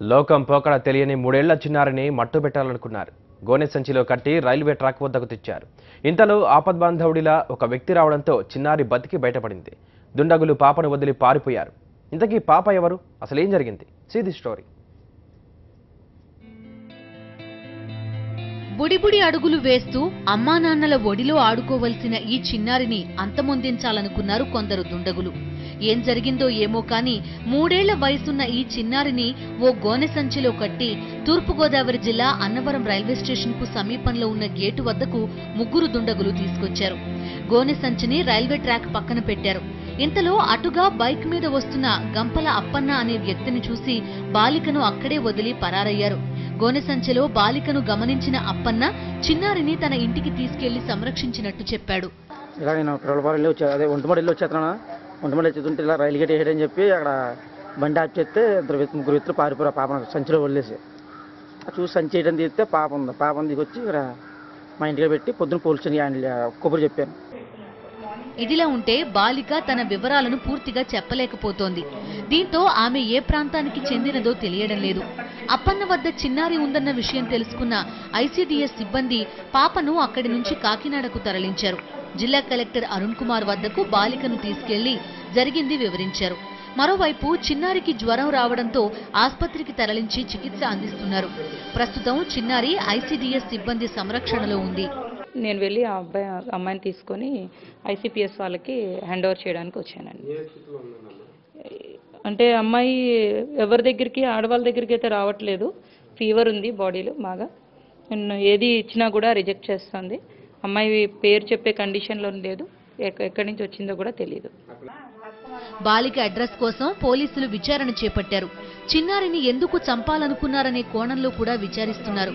లోకం పోకడ తెలియని 3 ఏళ్ల చిన్నారిని మట్టుబెట్టాలనుకున్నారు. గోనె సంచిలో కట్టి రైల్వే ట్రాక్ వద్దకు తెచ్చారు. ఇంతలో ఆపద్బాంధవుడిలా ఒక వ్యక్తి రావడంతో చిన్నారి బతికి బయటపడింది. దుండగులు పాపను వదిలి పారిపోయారు. ఇంతకీ పాప ఎవరు? అసలు ఏం జరిగింది? See the story. బుడిబుడి అడుగులు వేస్తూ అమ్మా నాన్నల ఒడిలో ఆడుకోవలసిన ఈ చిన్నారిని అంతమొందించాలనుకున్నారు కొందరు దుండగులు. ఏం జరిగిందో ఏమో కానీ 3 ఏళ్ల వయసున్న ఈ చిన్నారిని ఓ గోనె సంచిలో కట్టి తూర్పుగోదావరి జిల్లా అన్నవరం రైల్వే స్టేషన్ కు సమీపంలో ఉన్న గేటు వద్దకు 3 దుండగులు తీసుకొచ్చారు. గోనె సంచిని రైల్వే ట్రాక్ పక్కన పెట్టారు. ఇంతలో అటుగా బైక్ మీద వస్తున్న గంపల అప్పన్న అనే వ్యక్తిని చూసి బాలికను అక్కడే వదిలి పరారయ్యారు. గోనె సంచిలో బాలికను గమనించిన అప్పన్న చిన్నారిని తన ఇంటికి తీసుకెళ్లి సంరక్షించినట్టు చెప్పాడు. ఇలా నేను ఒంటిమడి వచ్చేస్తున్నా, ఒంటిమడి వచ్చేస్తుంటే ఇలా రైలు గేట్ వేయడని చెప్పి అక్కడ బండి ఆఫ్ చేస్తే 3 వ్యక్తులు పారిపోయారు. పాప సంచిలో వదిలేసి చూసి సంచి వేయడం తీస్తే పాపను దిగొచ్చి ఇక్కడ మా ఇంటికి పెట్టి పొద్దున్న పోలీసుని కొబ్బరి చెప్పాను. ఇదిలా ఉంటే బాలిక తన వివరాలను పూర్తిగా చెప్పలేకపోతోంది. దీంతో ఆమె ఏ ప్రాంతానికి చెందినదో తెలియడం లేదు. అప్పన్న వద్ద చిన్నారి ఉందన్న విషయం తెలుసుకున్న ఐసీడీఎస్ సిబ్బంది పాపను అక్కడి నుంచి కాకినాడకు తరలించారు. జిల్లా కలెక్టర్ అరుణ్ కుమార్ వద్దకు బాలికను తీసుకెళ్లి జరిగింది వివరించారు. మరోవైపు చిన్నారికి జ్వరం రావడంతో ఆస్పత్రికి తరలించి చికిత్స అందిస్తున్నారు. ప్రస్తుతం చిన్నారి ఐసీడీఎస్ సిబ్బంది సంరక్షణలో ఉంది. నేను వెళ్ళి ఆ అమ్మాయిని తీసుకొని ఐసీపీఎస్ వాళ్ళకి హ్యాండ్ ఓవర్ చేయడానికి వచ్చానండి. అంటే అమ్మాయి ఎవరి దగ్గరికి, ఆడవాళ్ళ దగ్గరికి అయితే రావట్లేదు. ఫీవర్ ఉంది బాడీలో బాగా. ఏది ఇచ్చినా కూడా రిజెక్ట్ చేస్తుంది. అమ్మాయి పేరు చెప్పే కండిషన్లో లేదు. ఎక్కడి నుంచి వచ్చిందో కూడా తెలియదు. బాలిక అడ్రస్ కోసం పోలీసులు విచారణ చేపట్టారు. చిన్నారిని ఎందుకు చంపాలనుకున్నారనే కోణంలో కూడా విచారిస్తున్నారు.